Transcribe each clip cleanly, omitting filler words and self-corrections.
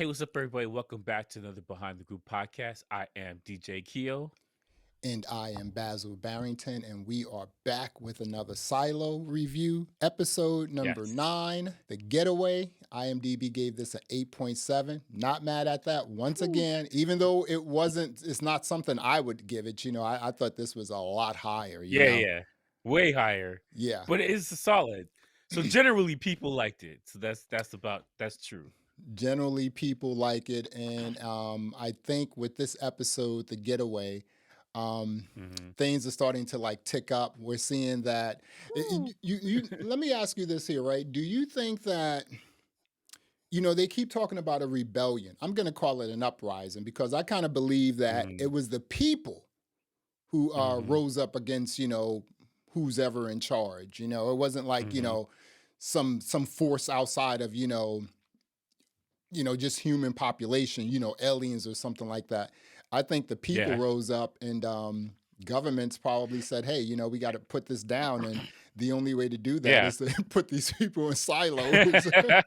Hey, what's up, everybody? Welcome back to another Behind the Group podcast. I am DJ Keo. And I am Basil Barrington, and we are back with another Silo review, episode number Yes. 9, The Getaway. IMDb gave this an 8.7. Not mad at that once Woo. again, even though it's not something I would give it. I thought this was a lot higher. Yeah. Way higher. Yeah. But it is solid. So generally people liked it. So that's true. Generally, people like it. And I think with this episode, The Getaway, um Mm-hmm. things are starting to like tick up. We're seeing that you let me ask you this here, right? Do you think that they keep talking about a rebellion? I'm going to call it an uprising because I kind of believe that Mm-hmm. it was the people who Mm-hmm. rose up against who's ever in charge. It wasn't like Mm-hmm. some force outside of just human population, aliens or something like that. I think the people Yeah. rose up and governments probably said, hey, we got to put this down. And the only way to do that Yeah. is to put these people in silos, you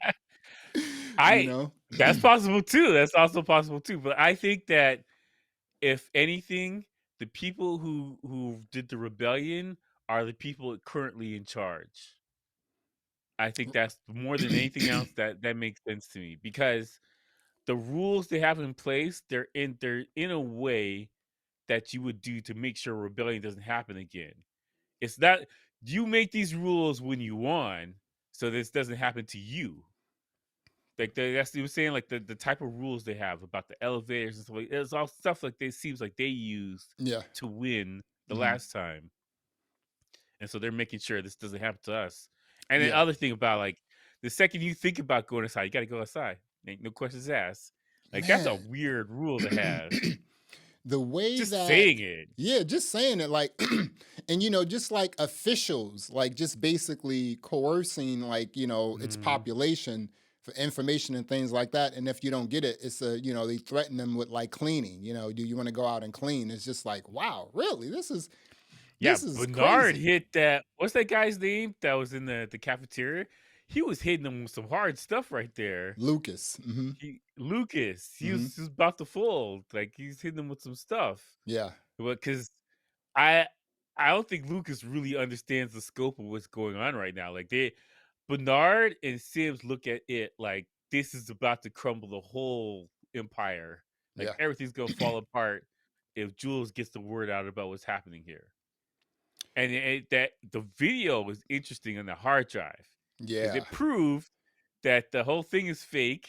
I know? That's possible too. That's also possible too. But I think that if anything, the people who did the rebellion are the people currently in charge. I think that's more than anything else that makes sense to me because the rules they have in place, they're in a way that you would do to make sure rebellion doesn't happen again. It's not you make these rules when you won, so this doesn't happen to you. Like that's you were saying, like the type of rules they have about the elevators and stuff like it's all stuff like this seems like they used Yeah. to win the Mhm. last time. And so they're making sure this doesn't happen to us. And the Yeah. other thing about like the second you think about going outside, you got to go outside. Ain't no questions asked. Like that's a Man. weird rule to have. The way Just that, saying it. yeah, just saying it like, and just like officials, like just basically coercing, like, its Hmm. population for information and things like that. And if you don't get it, they threaten them with like cleaning, do you want to go out and clean? It's just like, wow, really? This is, Yeah, this is Bernard crazy. hit that. What's that guy's name that was in the cafeteria? He was hitting them with some hard stuff right there. Lucas. Lucas, he Hmm. was just about to fold. Like he's hitting them with some stuff. Yeah. Because I I don't think Lucas really understands the scope of what's going on right now. Like Bernard and Sims look at it like this is about to crumble the whole empire. Like Yeah. everything's gonna fall apart if Jules gets the word out about what's happening here. And that the video was interesting on the hard drive because Yeah. it proved that the whole thing is fake.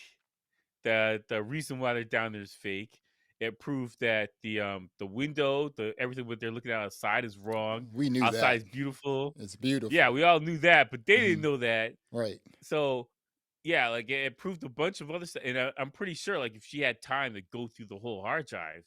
The reason why they're down there is fake. It proved that the window, the everything what they're looking at outside is wrong. We knew Outside that. is beautiful. It's Yeah, beautiful. we all knew that, but they Hmm. didn't know that. Right. So yeah, like it proved a bunch of other stuff. And I'm pretty sure, like if she had time to go through the whole hard drive,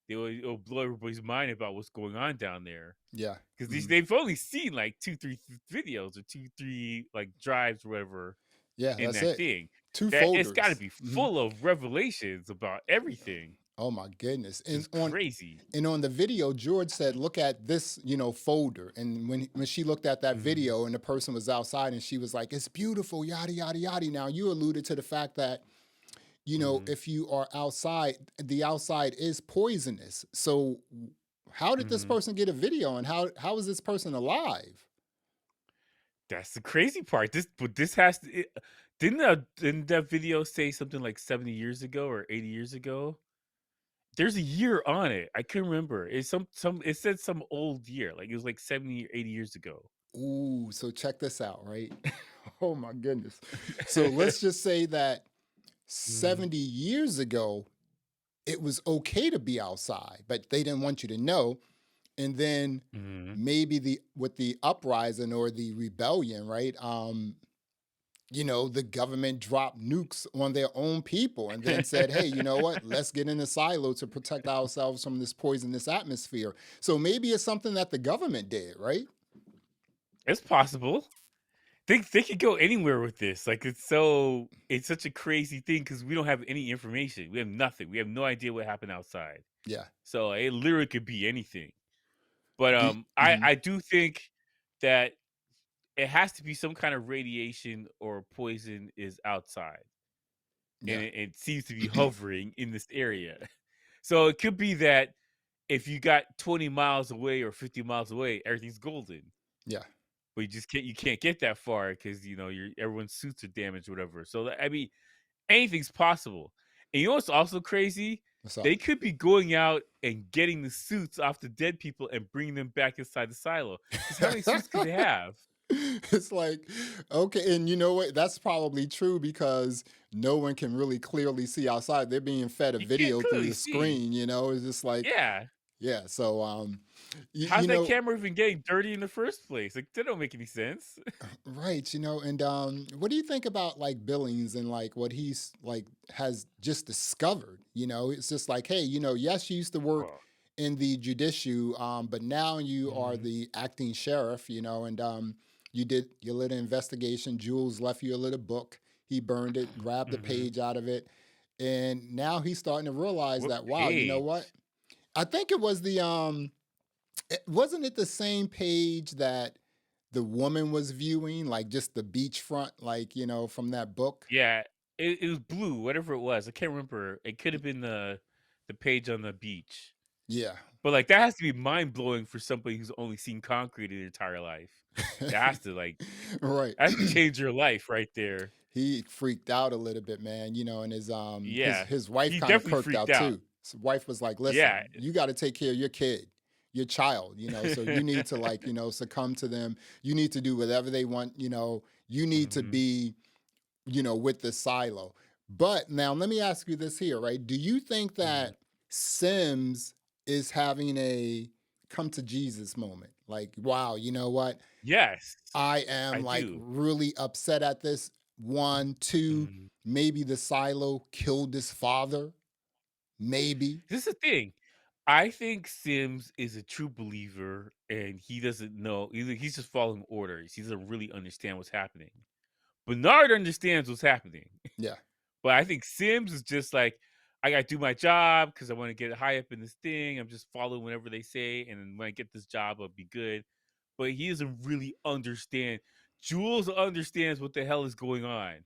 it'll blow everybody's mind about what's going on down there. Yeah. Because Mhm. they've only seen like 2, 3 videos or 2, 3 like drives or whatever Yeah, in that's that it. thing. Two That it's got to folders. be Hmm. full of revelations about everything. Oh my goodness. And Just crazy. on the video, George said, look at this, folder. And when she looked at that Mhm. video and the person was outside and she was like, it's beautiful, yada yada yada. Now you alluded to the fact that, Mhm. if you are outside, the outside is poisonous. So how did this Mhm. person get a video and how is this person alive? That's the crazy part. This has to. Didn't that video say something like 70 years ago or 80 years ago? There's a year on it. I couldn't remember. It's some. It said some old year, like it was like 70 or 80 years ago. Ooh, so check this out, right? Oh my goodness. So let's just say that Mhm. 70 years ago, it was okay to be outside, but they didn't want you to know. And then Mhm. maybe the with the uprising or the rebellion, right? The government dropped nukes on their own people and then said, hey, you know what? Let's get in a silo to protect ourselves from this poisonous atmosphere. So maybe it's something that the government did, right? It's possible. They could go anywhere with this. Like it's such a crazy thing because we don't have any information. We have nothing. We have no idea what happened outside. Yeah. So it literally could be anything. But Do, I mhm. I do think that it has to be some kind of radiation or poison is outside. and Yeah. it seems to be hovering in this area. So it could be that if you got 20 miles away or 50 miles away, everything's golden. Yeah. But you can't get that far because your everyone's suits are damaged, or whatever. So I mean, anything's possible. And you know what's also crazy? What's up? They could be going out and getting the suits off the dead people and bringing them back inside the silo. Because how many suits could they have? It's like, okay, and you know what? That's probably true because no one can really clearly see outside. They're being fed a You can't video through clearly the see. screen, it's just like, Yeah. yeah. So, you, How's you that know, camera even getting dirty in the first place? Like, that don't make any sense. right, and what do you think about like Billings and like what he's like has just discovered? It's just like, hey, yes, you used to work Oh. in the judicial, but now you are Mhm. the acting sheriff, and you did your little investigation. Jules left you a little book. He burned it, grabbed a Mhm. page out of it, and now he's starting to realize What that, wow, you know what? page? I think it was wasn't it the same page that the woman was viewing, like just the beachfront, like, from that book? Yeah, it was blue, whatever it was. I can't remember. It could have been the page on the beach. Yeah. But, like, that has to be mind blowing for somebody who's only seen concrete in their entire life. That has to, like Right. that has to change your life right there. He freaked out a little bit, man, and his Yeah. his wife He kind of definitely perked freaked out out. too. His wife was like, Yeah. "Listen, you got to take care of your kid, your child, so you need to like, succumb to them. You need to do whatever they want, you need to Mhm, be, with the silo." But now let me ask you this here, right? Do you think mhm. that Sims is having a come to Jesus moment? Like, wow, you know what? Yes, I am I like do. really upset at this. One, two, Mhm. maybe the silo killed his father. Maybe. This is the thing. I think Sims is a true believer, and he doesn't know he's just following orders. He doesn't really understand what's happening. Bernard understands what's happening. Yeah. But I think Sims is just like, I gotta do my job because I want to get high up in this thing. I'm just following whatever they say, and then when I get this job, I'll be good. But he doesn't really understand. Jules understands what the hell is going on.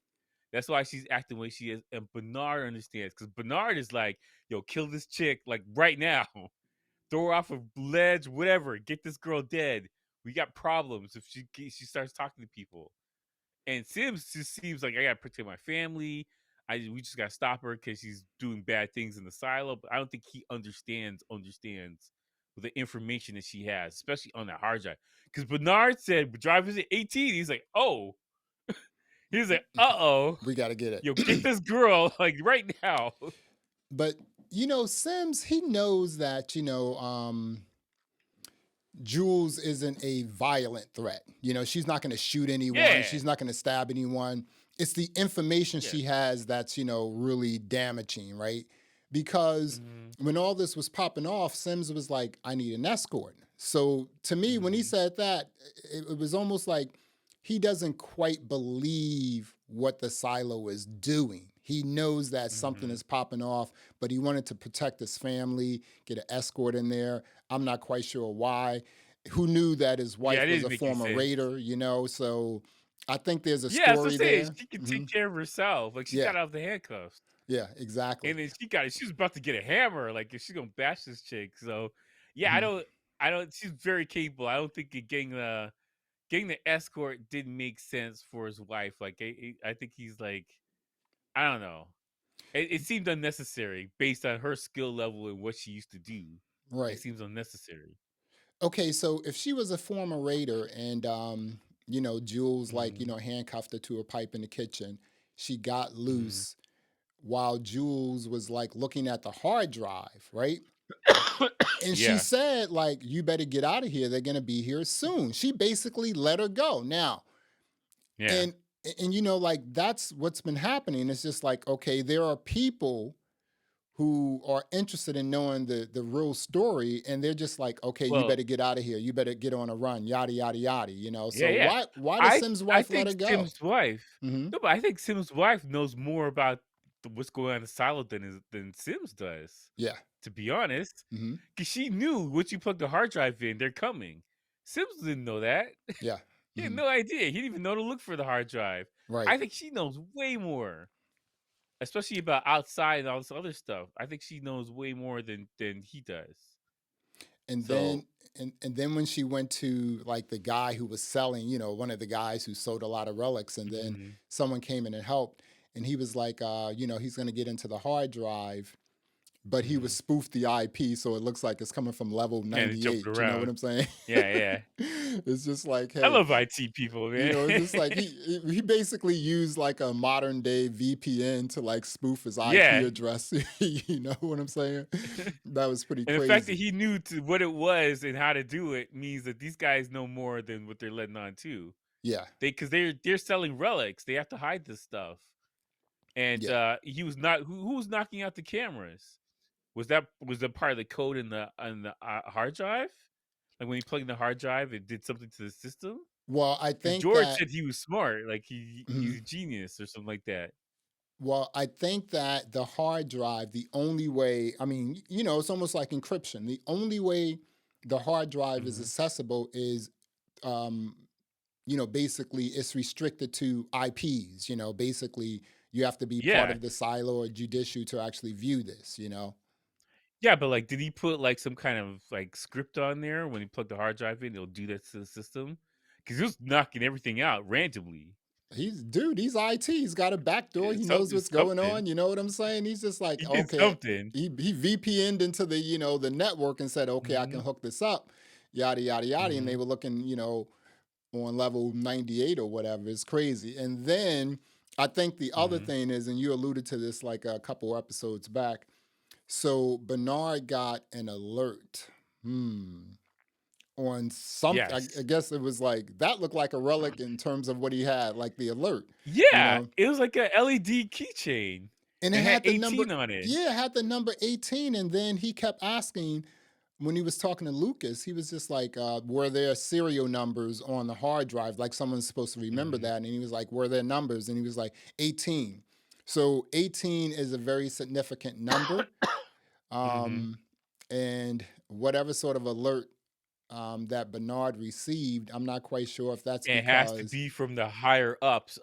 That's why she's acting the way she is, and Bernard understands because Bernard is like, "Yo, kill this chick like right now, throw her off a ledge, whatever. Get this girl dead. We got problems if she starts talking to people." And Sims just seems like I gotta protect my family. We just gotta stop her because she's doing bad things in the silo. But I don't think he understands with the information that she has, especially on that hard drive. Because Bernard said drive is at 18. He's like, oh, he's like, uh-oh, We got to get yo, it. get this girl like right now. But, Sims, he knows that, Jules isn't a violent threat. She's not going to shoot anyone. Yeah. She's not going to stab anyone. It's the information Yeah. she has that's, really damaging, right? Because Mm-hmm. when all this was popping off, Sims was like, I need an escort. So to me, when he Mm-hmm. said that, it was almost like he doesn't quite believe what the silo is doing. He knows that something Mm-hmm. is popping off, but he wanted to protect his family, get an escort in there. I'm not quite sure why. Who knew that his Yeah, it wife was didn't a make any former sense. raider, So I think there's a Yeah, that's what story I'm saying. there. She can Hmm. take care of herself. Like she Yeah, got out of the handcuffs. yeah, exactly. And then she was about to get a hammer, like if she's gonna bash this chick. So yeah, Hmm. I don't she's very capable. I don't think getting the escort didn't make sense for his wife. Like I think he's like, I don't know. It seemed unnecessary based on her skill level and what she used to do. It Right. seems unnecessary. Okay, so if she was a former raider and Jules like, Mhm. handcuffed her to a pipe in the kitchen, she got Mhm. loose while Jules was like looking at the hard drive, right? And she Yeah. said, like, you better get out of here. They're gonna be here soon. She basically let her go. Now, Yeah. and like that's what's been happening. It's just like, okay, there are people who are interested in knowing the real story, and they're just like, okay, you Well, better get out of here. You better get on a run, yada yada yada. yeah, So yeah. why does Sim's I wife let think her go? Sim's wife Hmm. no, but I think Sim's wife knows more about what's going on in Silo than Sims does, Yeah. to be honest. Hmm. Because she knew once you plug the hard drive in, they're coming. Sims didn't know that. Yeah. He had Hmm. no idea. He didn't even know to look for the hard drive. Right. I think she knows way more. especially about outside and all this other stuff. I think she knows way more than he does. And So, then and then when she went to like the guy who was selling, one of the guys who sold a lot of relics, and then mhm, someone came in and helped, and he was like, he's going to get into the hard drive, but he was mhm. spoofed the IP, so it looks like it's coming from level And it jumped 98. You know what around. I'm saying? Yeah, yeah. It's just like, I hey, love IT people, man. it's just like he basically used like a modern day VPN to like spoof his IP Yeah. address. You know what I'm saying? That was pretty And the fact that crazy. he knew what it was and how to do it means that these guys know more than what they're letting on too. Yeah, Because they're selling relics. They have to hide this stuff. And yeah. he was not who was knocking out the cameras? Was that part of the code in the hard drive? Like when he plugged in the hard drive, it did something to the system. Well, I Because think George that said he was smart, like he's mhm. a genius or something like that. Well, I think that the hard drive, the only way, I mean, it's almost like encryption. The only way the hard drive is Hmm. accessible is, um, basically it's restricted to IPs. Basically you have to be part Yeah, of the silo or judicial to actually view this. yeah, but like, did he put like some kind of like script on there when he plugged the hard drive in? It'll do that to the system because he was knocking everything out randomly. He's IT. He's got a back door. He knows It's what's going something. on. You know what I'm saying? He's just like, He did okay. something. He VPN'd into the network and said, okay, I can Hmm. hook this up, yada yada yada. And they Hmm. were looking, on level 98 or whatever. It's crazy. And then I think the other Hmm. thing is, and you alluded to this like a couple episodes back. So Bernard got an alert. On something, I Yes. guess it was like that looked like a relic in terms of what he had, like the alert, you Yeah, know, it was like a LED keychain, and it and it had had the number, 18 on it. yeah, it had the number 18. And then he kept asking when he was talking to Lucas, he was just like, were there serial numbers on the hard drive? Like someone's supposed to remember Mhm, that. And he was like, were there numbers? And he was like, 18. So 18 is a very significant number. mhm. Um, and whatever sort of alert that Bernard received, I'm not quite sure if that's It has to because, be from the higher ups.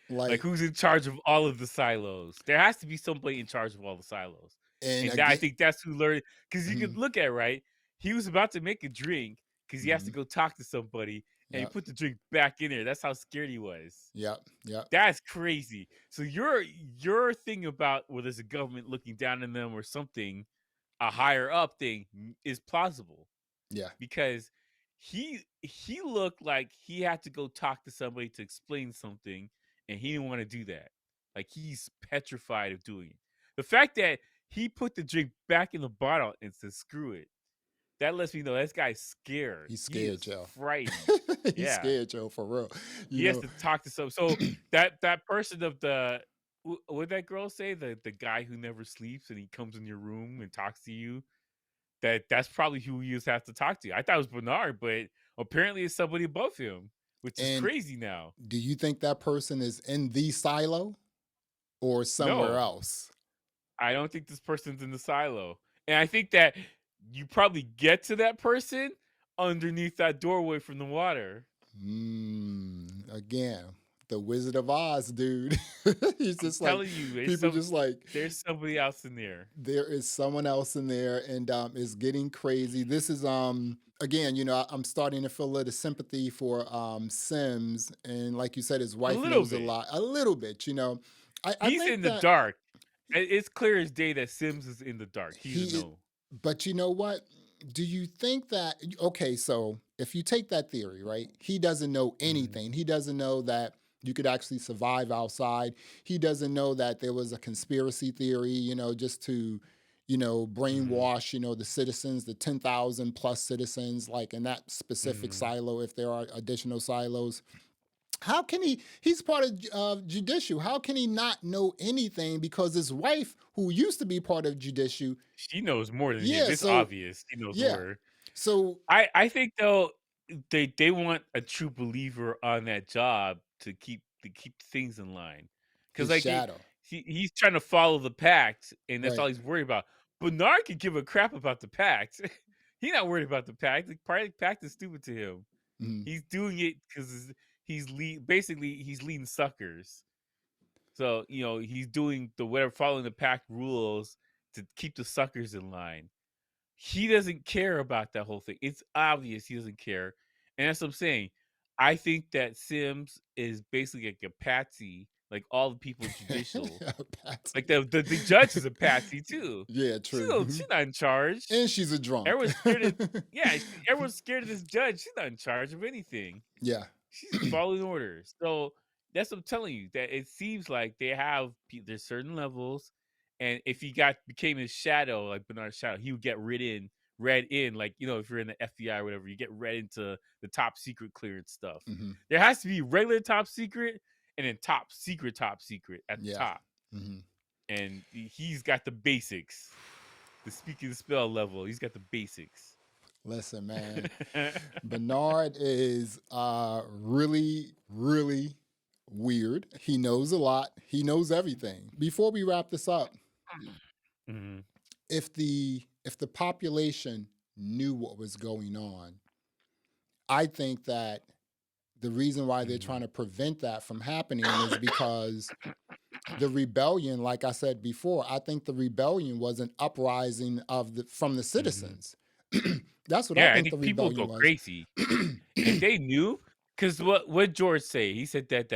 Like, like, who's in charge of all of the silos? There has to be somebody in charge of all the silos, and and that I again, think that's who learned. Because you could mhm, look at it, right? He was about to make a drink because he has to mhm, go talk to somebody, and he yep, put the drink back in there. That's how scared he was. yep, yep, That's crazy. So your thing about where there's a government looking down on them or something, a higher up thing is plausible yeah, because he looked like he had to go talk to somebody to explain something and he didn't want to do that. Like he's petrified of doing it. The fact that he put the drink back in the bottle and said screw it, that lets me know this guy's scared. he's He scared, is Joe. frightened. He's Yeah. scared, Joe, for real. You He has know, to talk to some. So that person of the what that girl say, the guy who never sleeps and he comes in your room and talks to you, that's probably who you just have to talk to. I thought it was Bernard, but apparently it's somebody above him, which is and crazy now. do you think that person is in the silo or somewhere No, else? I don't think this person's in the silo. And I think that you probably get to that person underneath that doorway from the water. Again, the Wizard of Oz, dude. He's I'm just like telling you, people just like there's somebody else in there. there is someone else in there, and it's getting crazy. This is again, I'm starting to feel a little sympathy for Sims, and like you said, his A wife little knows a bit. lot, a little bit. I He's think in the that dark. It's clear as day that Sims is in the dark. He's a he no. but you know what? Do you think that okay, so if you take that theory, right? He doesn't know Mhm, anything. He doesn't know that you could actually survive outside. He doesn't know that there was a conspiracy theory, just to, mhm, brainwash, the citizens, the 10,000 plus citizens, like in that specific mhm. silo, if there are additional silos. How can he's part of judicial. How can he not know anything? Because his wife, who used to be part of judicial, She knows more than him. yeah, It's so obvious. She knows yeah. more. So I think though they want a true believer on that job to keep things in line. Because his like shadow. he's trying to follow the pact, and that's all Right. he's worried about. Bernard could give a crap about the pact. He's not worried about the pact. The pact is stupid to him. Mhm. He's doing it because basically he's leading suckers. So, he's doing the whatever, following the pack rules to keep the suckers in line. He doesn't care about that whole thing. It's obvious he doesn't care. And that's what I'm saying. I think that Sims is basically like a patsy, like all the people in judicial. Like Patsy. the judge is a patsy too. Yeah, true. She's not in charge. And she's a drunk. Everyone's scared of yeah, everyone's scared of this judge. She's not in charge of anything. Yeah. She's following orders. So that's what I'm telling you. That it seems like they have there's certain levels, and if he became his shadow, like Bernard's shadow, he would get read in, like if you're in the FBI or whatever, you get read into the top secret clearance stuff. Hmm. There has to be regular top secret and then top secret at the Yeah. top, Hmm. and he's got the basics. The speaking the spell level, he's got the basics. Listen, man. Bernard is really, really weird. He knows a lot. He knows everything. Before we wrap this up, Mhm. if the population knew what was going on, I think that the reason why they're trying Mhm. to prevent that from happening is because the rebellion, like I said before, I think the rebellion was an uprising from the Mhm. citizens. That's what I Yeah, I think the think people rebellion go was. crazy if they knew. Because what George say? He said that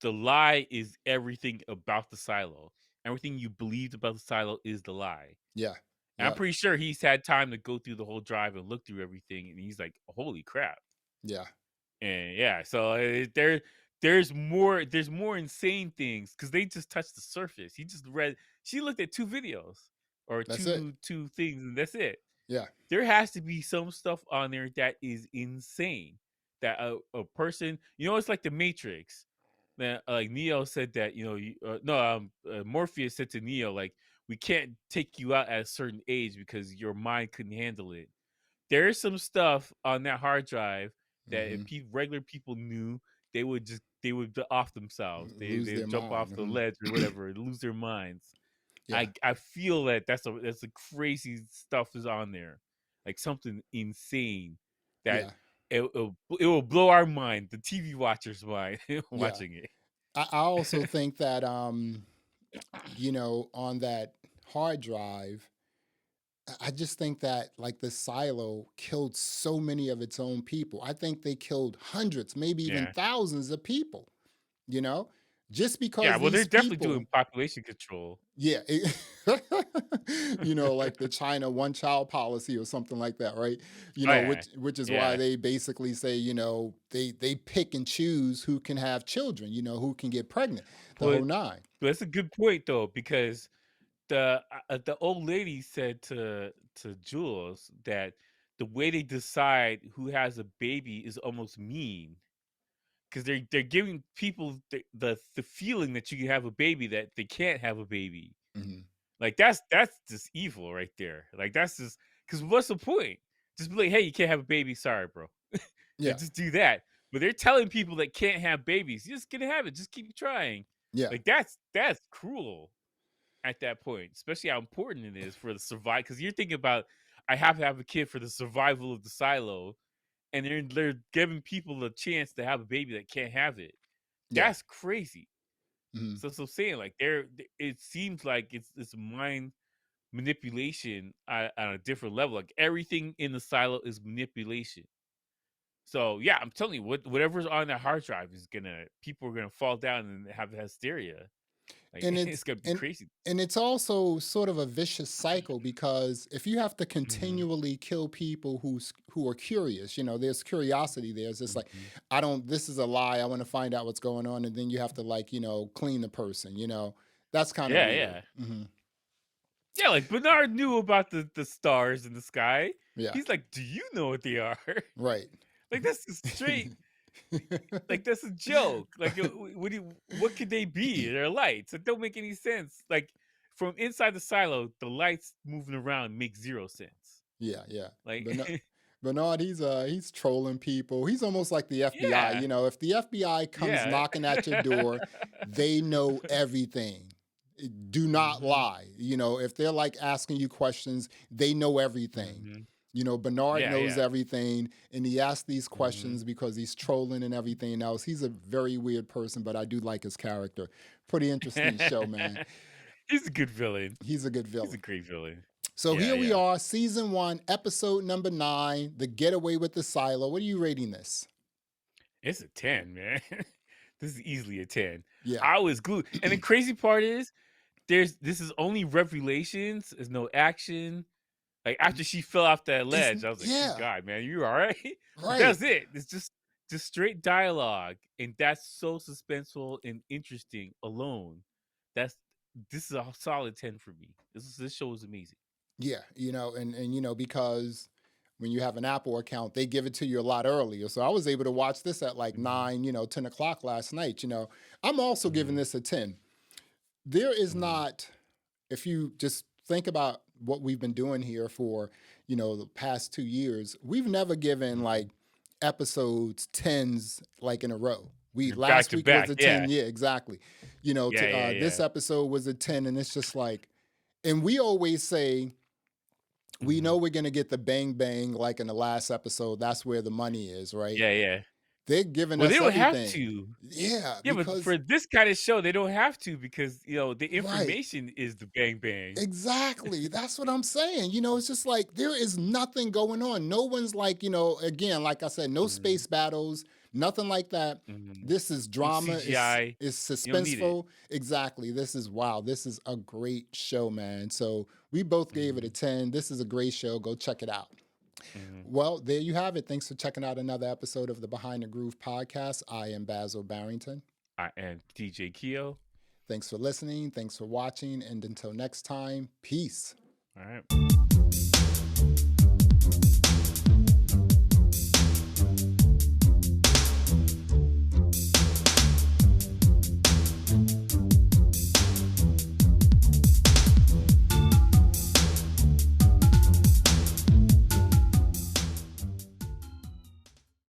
the lie is everything about the silo. Everything you believed about the silo is the lie. Yeah. And I'm Yep. pretty sure he's had time to go through the whole drive and look through everything, and he's like, "Holy crap!" Yeah. And yeah, so there's more insane things because they just touched the surface. She looked at two videos or That's it. two things, and that's it. Yeah. There has to be some stuff on there that is insane. That a person, it's like the Matrix. That like Neo said that no, Morpheus said to Neo, like, we can't take you out at a certain age because your mind couldn't handle it. There is some stuff on that hard drive that if Hmm. regular people knew, they would off themselves. Lose They their would jump off mind. the Hmm. ledge or whatever, lose their minds. Yeah. I feel that that's a crazy stuff is on there, like something insane that Yeah. it will blow our mind, the TV watcher's mind, Yeah. watching it. I also think that on that hard drive, I just think that like the silo killed so many of its own people. I think they killed hundreds, maybe even Yeah, thousands of people, you know, just yeah. because Well, they're these definitely doing people, population control. yeah, like the China one child policy or something like that, right? Oh yeah, Which is why yeah. they basically say, they pick and choose who can have children, who can get pregnant, the whole But nine. that's a good point though, because the old lady said to Jules that the way they decide who has a baby is almost mean because they're giving people the feeling that you can have a baby that they can't have a baby. Hmm. Like that's just evil right there. Like that's just because what's the point? Just be like, hey, you can't have a baby. Sorry, bro. And Yeah, just do that. But they're telling people that can't have babies, you're just gonna have it. Just keep trying. yeah, Like that's cruel at that point, especially how important it is for the survival. Because you're thinking about, I have to have a kid for the survival of the silo, and they're giving people a chance to have a baby that can't have it. yeah. That's crazy. Hmm. So saying like it seems like it's mind manipulation on a different level. Like everything in the silo is manipulation. So yeah, I'm telling you, whatever's on that hard drive is people are gonna fall down and have hysteria. Like and it's it's gonna be and crazy. and it's also sort of a vicious cycle because if you have to Hmm. continually kill people who are curious, there's curiosity there. It's just like, Hmm. I don't, this is a lie, I want to find out what's going on, and then you have to, like, clean the person. That's kind of Yeah, weird. yeah. Hmm. Yeah, like Bernard knew about the stars in the sky. Yeah. He's like, "Do you know what they are?" Right. Like that's just straight. Like that's a joke. Like what could they be? They're lights. It don't make any sense. Like from inside the silo, the lights moving around make zero sense. Yeah, yeah. Like Bernard, he's trolling people. He's almost like the FBI. yeah, If the FBI comes yeah. knocking at your door, they know everything. Do not Hmm. lie. If they're like asking you questions, they know everything. Hmm. You know, Bernard Yeah, knows yeah. everything, and he asks these Mhm. questions because he's trolling and everything else. He's a very weird person, but I do like his character. Pretty interesting show, man. He's a good villain. He's a good He's a villain. great villain. So Yeah, here we yeah. are, season 1, episode number 9, The Getaway with the Silo. What are you rating this? It's a 10, man. This is easily a 10. Yeah. I was glued. And the crazy part is this is only revelations. There's no action. Like after she fell off that It's ledge, I was like, "Good yeah, God, man, you all right?" But right. that's it. It's just straight dialogue, and that's so suspenseful and interesting alone. That's this is a solid 10 for me. This show is amazing. Yeah, and because when you have an Apple account, they give it to you a lot earlier. So I was able to watch this at like Mhm, 9, 10 o'clock last night. I'm also giving mhm, this a 10. There is mhm, not, if you just think about what we've been doing here for, the past 2 years, we've never given mhm. like episodes tens like in a row. We Back last to week was back, a yeah. 10, yeah, exactly. Yeah, yeah, This yeah. episode was a 10, and it's just like, and we always say we know Mhm. we're gonna get the bang bang like in the last episode. That's where the money is, right? Yeah, yeah. They're giving Well, they us don't have everything. to. Yeah, Yeah, but because for this kind of show, they don't have to because, the right. information is the bang bang. Exactly. That's what I'm saying. It's just like there is nothing going on. No one's like, again, like I said, no Mhm, space battles, nothing like that. mhm. This is No drama, CGI. is You don't need it. suspenseful. Exactly. This is wow. This is a great show, man. So we both gave it a Mhm, 10. This is a great show. Go check it out. mhm. Well, there you have it. Thanks for checking out another episode of the Behind the Groove podcast. I am Basil Barrington. I am DJ Keo. Thanks for listening. Thanks for watching. And until next time, peace. All right.